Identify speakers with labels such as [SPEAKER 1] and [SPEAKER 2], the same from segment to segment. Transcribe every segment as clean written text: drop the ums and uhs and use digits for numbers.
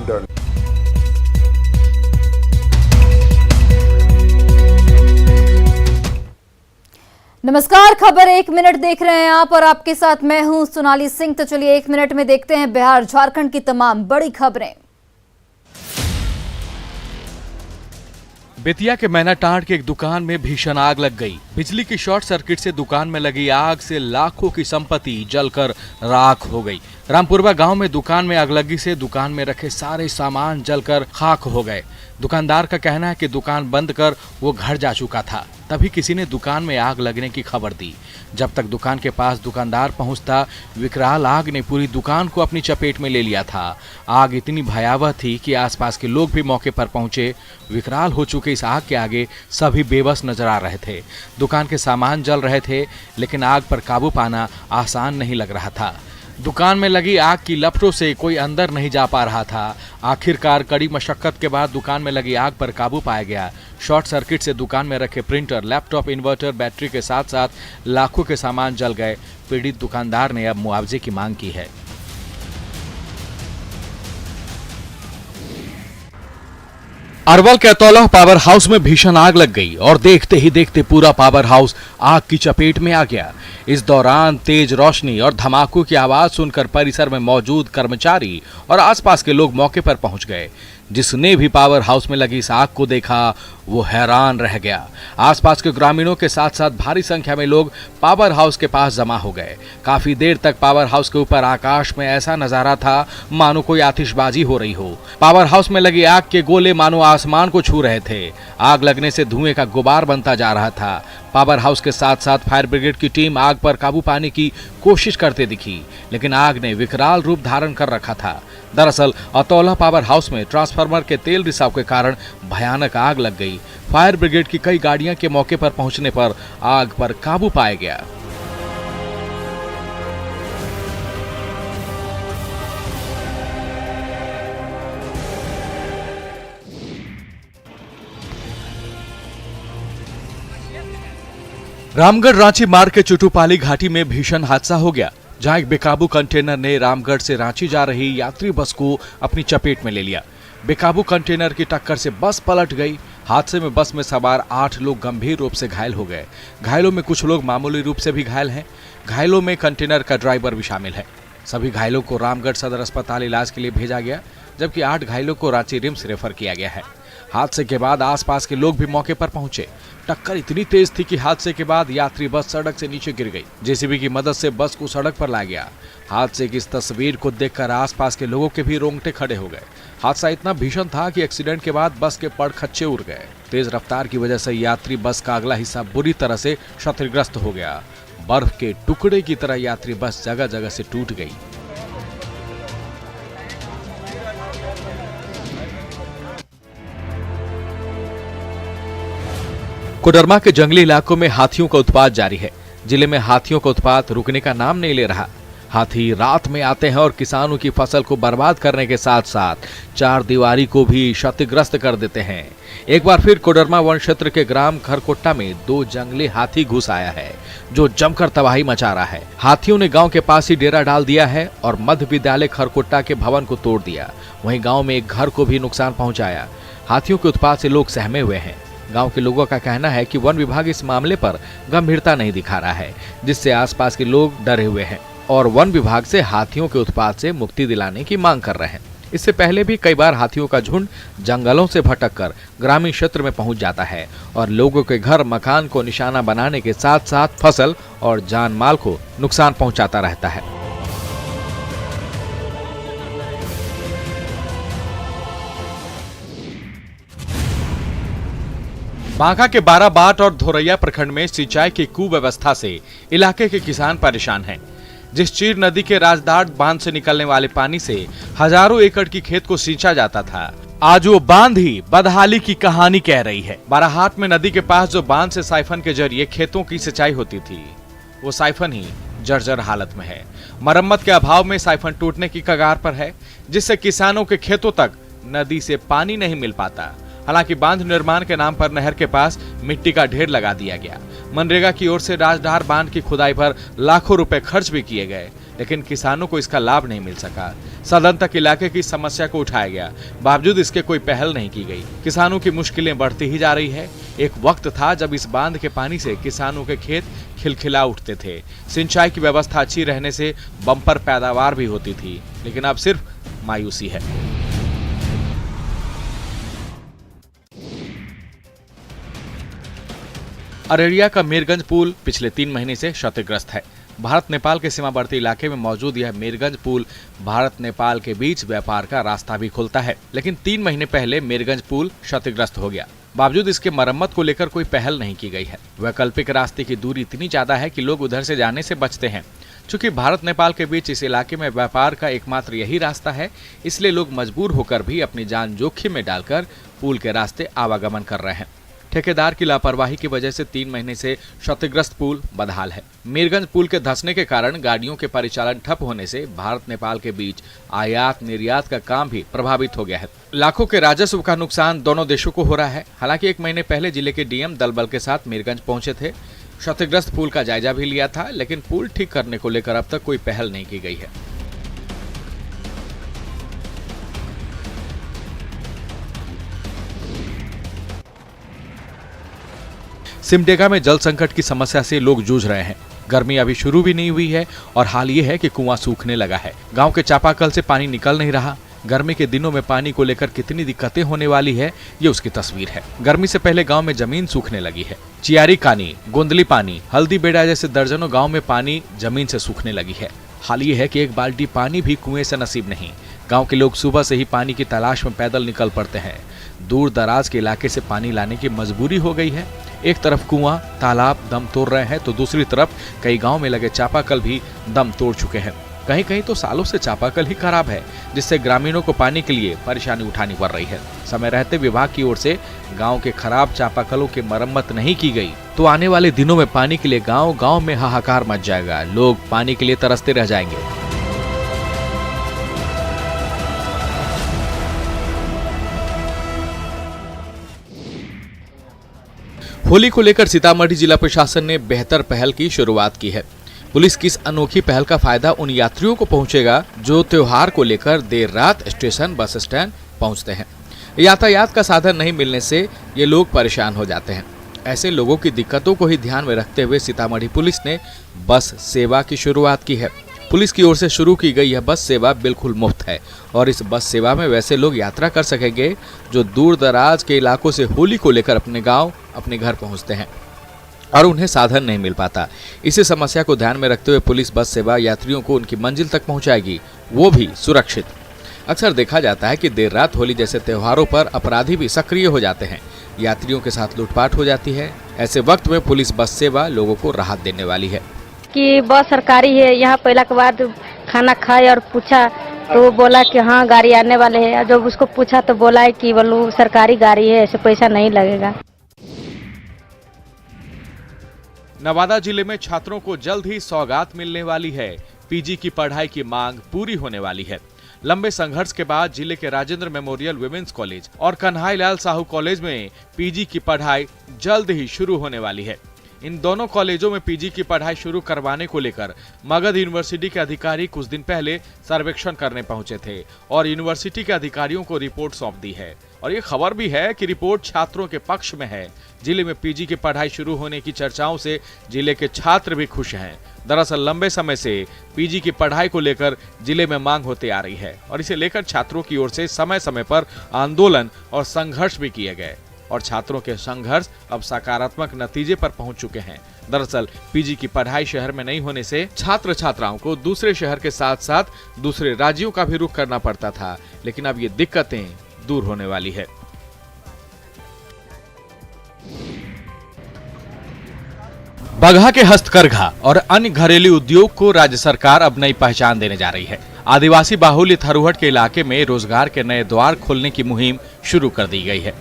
[SPEAKER 1] done.
[SPEAKER 2] नमस्कार, खबर 1 minute देख रहे हैं आप और आपके साथ मैं हूं सोनाली सिंह। तो चलिए 1 मिनट में देखते हैं बिहार झारखंड की तमाम बड़ी खबरें।
[SPEAKER 3] बेतिया के मैनाटांड की एक दुकान में भीषण आग लग गई। बिजली की शॉर्ट सर्किट से दुकान में लगी आग से लाखों की संपत्ति जलकर राख हो गई। रामपुरवा गांव में दुकान में अगलगी से दुकान में रखे सारे सामान जलकर खाक हो गए। दुकानदार का कहना है कि दुकान बंद कर वो घर जा चुका था, तभी किसी ने दुकान में आग लगने की खबर दी। जब तक दुकान के पास दुकानदार पहुंचता, विकराल आग ने पूरी दुकान को अपनी चपेट में ले लिया था। आग इतनी भयावह थी कि आसपास के लोग भी मौके पर पहुंचे। विकराल हो चुके इस आग के आगे सभी बेबस नजर आ रहे थे। दुकान के सामान जल रहे थे, लेकिन आग पर काबू पाना आसान नहीं लग रहा था। दुकान में लगी आग की लपटों से कोई अंदर नहीं जा पा रहा था। आखिरकार कड़ी मशक्कत के बाद दुकान में लगी आग पर काबू पाया गया। शॉर्ट सर्किट से दुकान में रखे प्रिंटर, लैपटॉप, इन्वर्टर, बैटरी के साथ साथ लाखों के सामान जल गए। पीड़ित दुकानदार ने अब मुआवजे की मांग की है। अरवल के अतौलह पावर हाउस में भीषण आग लग गई और देखते ही देखते पूरा पावर हाउस आग की चपेट में आ गया। इस दौरान तेज रोशनी और धमाकों की आवाज सुनकर परिसर में मौजूद कर्मचारी और आसपास के लोग मौके पर पहुंच गए। जिसने भी पावर हाउस में लगी इस आग को देखा, वो हैरान रह गया। आसपास के ग्रामीणों के साथ साथ भारी संख्या में लोग पावर हाउस के पास जमा हो गए। काफी देर तक पावर हाउस के ऊपर आकाश में ऐसा नजारा था मानो कोई आतिशबाजी हो रही हो। पावर हाउस में लगी आग के गोले मानो आसमान को छू रहे थे। आग लगने से धुएं का गुबार बनता जा रहा था। पावर हाउस के साथ साथ फायर ब्रिगेड की टीम आग पर काबू पाने की कोशिश करते दिखी, लेकिन आग ने विकराल रूप धारण कर रखा था। दरअसल अतौलह पावर हाउस में ट्रांसफार्मर के तेल रिसाव के कारण भयानक आग लग गई। फायर ब्रिगेड की कई गाड़ियां के मौके पर पहुंचने पर आग पर काबू पाया गया। रामगढ़ रांची मार्ग के चुटुपाली घाटी में भीषण हादसा हो गया, जहां एक बेकाबू कंटेनर ने रामगढ़ से रांची जा रही यात्री बस को अपनी चपेट में ले लिया। बेकाबू कंटेनर की टक्कर से बस पलट गई। हादसे में बस में सवार 8 लोग गंभीर रूप से घायल हो गए। घायलों में कुछ लोग मामूली रूप से भी घायल हैं। घायलों में कंटेनर का ड्राइवर भी शामिल है। सभी घायलों को रामगढ़ सदर अस्पताल इलाज के लिए भेजा गया, जबकि 8 घायलों को रांची रिम्स रेफर किया गया है। हादसे के बाद आसपास के लोग भी मौके पर पहुंचे। टक्कर इतनी तेज थी कि हादसे के बाद यात्री बस सड़क से नीचे गिर गई। जेसीबी की मदद से बस को सड़क पर लाया गया। हादसे की इस तस्वीर को देखकर आसपास के लोगों के भी रोंगटे खड़े हो गए। हादसा इतना भीषण था कि एक्सीडेंट के बाद बस के पड़खच्चे उड़ गए। तेज रफ्तार की वजह से यात्री बस का अगला हिस्सा बुरी तरह से क्षतिग्रस्त हो गया। बर्फ के टुकड़े की तरह यात्री बस जगह जगह से टूट गई। कोडरमा के जंगली इलाकों में हाथियों का उत्पात जारी है। जिले में हाथियों का उत्पात रुकने का नाम नहीं ले रहा। हाथी रात में आते हैं और किसानों की फसल को बर्बाद करने के साथ साथ चार दीवारी को भी क्षतिग्रस्त कर देते हैं। एक बार फिर कोडरमा वन क्षेत्र के ग्राम खरकोट्टा में 2 जंगली हाथी घुस आया है, जो जमकर तबाही मचा रहा है। हाथियों ने गांव के पास ही डेरा डाल दिया है और मध्य विद्यालय खरकोट्टा के भवन को तोड़ दिया। वहीं गांव में एक घर को भी नुकसान पहुंचाया। हाथियों के उत्पात से लोग सहमे हुए हैं। गांव के लोगों का कहना है कि वन विभाग इस मामले पर गंभीरता नहीं दिखा रहा है, जिससे आसपास के लोग डरे हुए हैं और वन विभाग से हाथियों के उत्पात से मुक्ति दिलाने की मांग कर रहे हैं। इससे पहले भी कई बार हाथियों का झुंड जंगलों से भटककर ग्रामीण क्षेत्र में पहुंच जाता है और लोगों के घर मकान को निशाना बनाने के साथ साथ फसल और जान माल को नुकसान पहुंचाता रहता है। बांका के बाराबाट और धोरैया प्रखंड में सिंचाई की कुव्यवस्था से इलाके के किसान परेशान हैं। जिस चीर नदी के राजदाट बांध से निकलने वाले पानी से हजारों एकड़ की खेत को सिंचा जाता था, आज वो बांध ही बदहाली की कहानी कह रही है। बाराहाट में नदी के पास जो बांध से साइफन के जरिए खेतों की सिंचाई होती थी, वो साइफन ही जर्जर हालत में है। मरम्मत के अभाव में साइफन टूटने की कगार पर है, जिससे किसानों के खेतों तक नदी से पानी नहीं मिल पाता। हालांकि बांध निर्माण के नाम पर नहर के पास मिट्टी का ढेर लगा दिया गया। मनरेगा की ओर से राजधार बांध की खुदाई पर लाखों रुपए खर्च भी किए गए, लेकिन किसानों को इसका लाभ नहीं मिल सका। सदन तक इलाके की समस्या को उठाया गया, बावजूद इसके कोई पहल नहीं की गई। किसानों की मुश्किलें बढ़ती ही जा रही है। एक वक्त था जब इस बांध के पानी से किसानों के खेत खिलखिला उठते थे, सिंचाई की व्यवस्था अच्छी रहने से बम्पर पैदावार भी होती थी, लेकिन अब सिर्फ मायूसी है। अररिया का मीरगंज पुल पिछले 3 महीने से क्षतिग्रस्त है। भारत नेपाल के सीमावर्ती इलाके में मौजूद यह मीरगंज पुल भारत नेपाल के बीच व्यापार का रास्ता भी खोलता है, लेकिन 3 महीने पहले मीरगंज पुल क्षतिग्रस्त हो गया। बावजूद इसके मरम्मत को लेकर कोई पहल नहीं की गई है। वैकल्पिक रास्ते की दूरी इतनी ज्यादा है कि लोग उधर से जाने से बचते हैं। चूंकि भारत नेपाल के बीच इस इलाके में व्यापार का एकमात्र यही रास्ता है, इसलिए लोग मजबूर होकर भी अपनी जान जोखिम में डालकर पुल के रास्ते आवागमन कर रहे हैं। ठेकेदार की लापरवाही की वजह से 3 महीने से क्षतिग्रस्त पुल बदहाल है। मीरगंज पुल के धंसने के कारण गाड़ियों के परिचालन ठप होने से भारत नेपाल के बीच आयात निर्यात का काम भी प्रभावित हो गया है। लाखों के राजस्व का नुकसान दोनों देशों को हो रहा है। हालांकि 1 महीने पहले जिले के डीएम दल बल के साथ मीरगंज पहुंचे थे, क्षतिग्रस्त पुल का जायजा भी लिया था, लेकिन पुल ठीक करने को लेकर अब तक कोई पहल नहीं की गई है। सिमडेगा में जल संकट की समस्या से लोग जूझ रहे हैं। गर्मी अभी शुरू भी नहीं हुई है और हाल ये है कि कुआं सूखने लगा है। गांव के चापाकल से पानी निकल नहीं रहा। गर्मी के दिनों में पानी को लेकर कितनी दिक्कतें होने वाली है, ये उसकी तस्वीर है। गर्मी से पहले गांव में जमीन सूखने लगी है। चियारी कानी, गोंदली पानी, हल्दी बेड़ा जैसे दर्जनों गाँव में पानी जमीन से सूखने लगी है। हाल ये है कि एक बाल्टी पानी भी कुएं से नसीब नहीं। गांव के लोग सुबह से ही पानी की तलाश में पैदल निकल पड़ते हैं। दूर दराज के इलाके से पानी लाने की मजबूरी हो गई है। एक तरफ कुआं, तालाब दम तोड़ रहे हैं, तो दूसरी तरफ कई गांव में लगे चापाकल भी दम तोड़ चुके हैं। कहीं कहीं तो सालों से चापाकल ही खराब है, जिससे ग्रामीणों को पानी के लिए परेशानी उठानी पड़ रही है। समय रहते विभाग की ओर से गांव के खराब चापाकलों की मरम्मत नहीं की गई तो आने वाले दिनों में पानी के लिए गांव गांव में हाहाकार मच जाएगा। लोग पानी के लिए तरसते रह जाएंगे। होली को लेकर सीतामढ़ी जिला प्रशासन ने बेहतर पहल की शुरुआत की है। पुलिस की इस अनोखी पहल का फायदा उन यात्रियों को पहुंचेगा जो त्योहार को लेकर देर रात स्टेशन, बस स्टैंड पहुंचते हैं। यातायात का साधन नहीं मिलने से ये लोग परेशान हो जाते हैं। ऐसे लोगों की दिक्कतों को ही ध्यान में रखते हुए सीतामढ़ी पुलिस ने बस सेवा की शुरुआत की है। पुलिस की ओर से शुरू की गई यह बस सेवा बिल्कुल मुफ्त है और इस बस सेवा में वैसे लोग यात्रा कर सकेंगे जो दूर दराज के इलाकों से होली को लेकर अपने गांव, अपने घर पहुंचते हैं और उन्हें साधन नहीं मिल पाता। इसी समस्या को ध्यान में रखते हुए पुलिस बस सेवा यात्रियों को उनकी मंजिल तक पहुंचाएगी, वो भी सुरक्षित। अक्सर देखा जाता है कि देर रात होली जैसे त्योहारों पर अपराधी भी सक्रिय हो जाते हैं, यात्रियों के साथ लूटपाट हो जाती है। ऐसे वक्त में पुलिस बस सेवा लोगों को राहत देने वाली है।
[SPEAKER 1] कि बस सरकारी है, यहाँ पहला के बाद खाना खाए और पूछा तो वो बोला कि हाँ गाड़ी आने वाले है। जब उसको पूछा तो बोला है कि बोलो सरकारी गाड़ी है, ऐसे पैसा नहीं लगेगा।
[SPEAKER 3] नवादा जिले में छात्रों को जल्द ही सौगात मिलने वाली है। पीजी की पढ़ाई की मांग पूरी होने वाली है। लंबे संघर्ष के बाद जिले के राजेंद्र मेमोरियल विमेंस कॉलेज और कन्हैयालाल साहू कॉलेज में पीजी की पढ़ाई जल्द ही शुरू होने वाली है। इन दोनों कॉलेजों में पीजी की पढ़ाई शुरू करवाने को लेकर मगध यूनिवर्सिटी के अधिकारी कुछ दिन पहले सर्वेक्षण करने पहुंचे थे और यूनिवर्सिटी के अधिकारियों को रिपोर्ट सौंप दी है। और ये खबर भी है कि रिपोर्ट छात्रों के पक्ष में है। जिले में पीजी की पढ़ाई शुरू होने की चर्चाओं से जिले के छात्र भी खुश हैं। दरअसल लंबे समय से पीजी की पढ़ाई को लेकर जिले में मांग होती आ रही है और इसे लेकर छात्रों की ओर से समय समय पर आंदोलन और संघर्ष भी किए गए और छात्रों के संघर्ष अब सकारात्मक नतीजे पर पहुंच चुके हैं। दरअसल पीजी की पढ़ाई शहर में नहीं होने से छात्र छात्राओं को दूसरे शहर के साथ साथ दूसरे राज्यों का भी रुख करना पड़ता था, लेकिन अब ये दिक्कतें दूर होने वाली है। बगहा के हस्तकरघा और अन्य घरेलू उद्योग को राज्य सरकार अब नई पहचान देने जा रही है। आदिवासी बाहुल्य थरूहट के इलाके में रोजगार के नए द्वार खोलने की मुहिम शुरू कर दी गई है।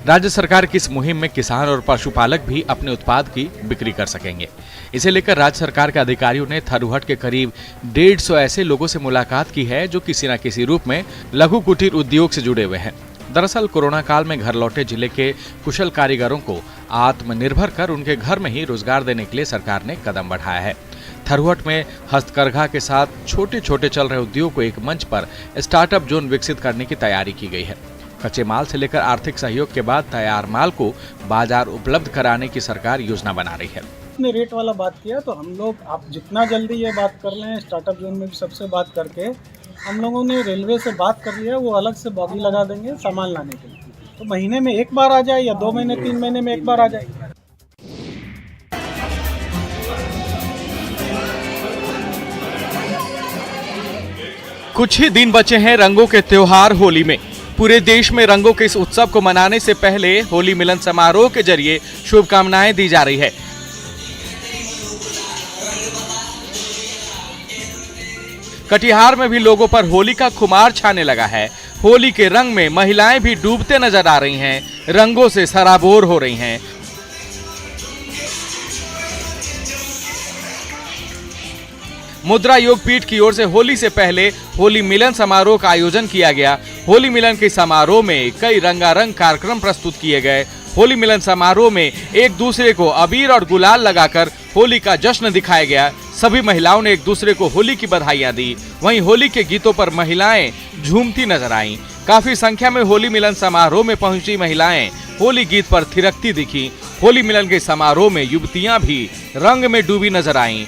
[SPEAKER 3] राज्य सरकार की इस मुहिम में किसान और पशुपालक भी अपने उत्पाद की बिक्री कर सकेंगे। इसे लेकर राज्य सरकार के अधिकारियों ने थरूहट के करीब 150 ऐसे लोगों से मुलाकात की है जो किसी न किसी रूप में लघु कुटीर उद्योग से जुड़े हुए हैं। दरअसल कोरोना काल में घर लौटे जिले के कुशल कारीगरों को आत्मनिर्भर कर उनके घर में ही रोजगार देने के लिए सरकार ने कदम बढ़ाया है। थरुहट में हस्तकरघा के साथ छोटे छोटे चल रहे उद्योग को एक मंच पर स्टार्टअप जोन विकसित करने की तैयारी की गई है। कच्चे माल से लेकर आर्थिक सहयोग के बाद तैयार माल को बाजार उपलब्ध कराने की सरकार योजना बना रही है।
[SPEAKER 4] ने रेट वाला बात किया तो हम लोग आप जितना जल्दी ये बात कर लें, स्टार्टअप जोन में भी सबसे बात करके हम लोगों ने रेलवे से बात कर लिया, वो अलग से बॉगी लगा देंगे सामान लाने के लिए। तो महीने में एक बार आ जाए या 2 महीने 3 महीने में एक बार आ जाए।
[SPEAKER 3] कुछ ही दिन बचे हैं रंगों के त्योहार होली में। पूरे देश में रंगों के इस उत्सव को मनाने से पहले होली मिलन समारोह के जरिए शुभकामनाएं दी जा रही है। कटिहार में भी लोगों पर होली का खुमार छाने लगा है। होली के रंग में महिलाएं भी डूबते नजर आ रही हैं, रंगों से सराबोर हो रही हैं। मुद्रा योग पीठ की ओर से होली से पहले होली मिलन समारोह का आयोजन किया गया। होली मिलन के समारोह में कई रंगारंग कार्यक्रम प्रस्तुत किए गए। होली मिलन समारोह में एक दूसरे को अबीर और गुलाल लगाकर होली का जश्न दिखाया गया। सभी महिलाओं ने एक दूसरे को होली की बधाइयां दी। वहीं होली के गीतों पर महिलाएं झूमती नजर आईं। काफी संख्या में होली मिलन समारोह में पहुंची महिलाएं होली गीत पर थिरकती दिखी। होली मिलन के समारोह में युवतियां भी रंग में डूबी नजर आईं।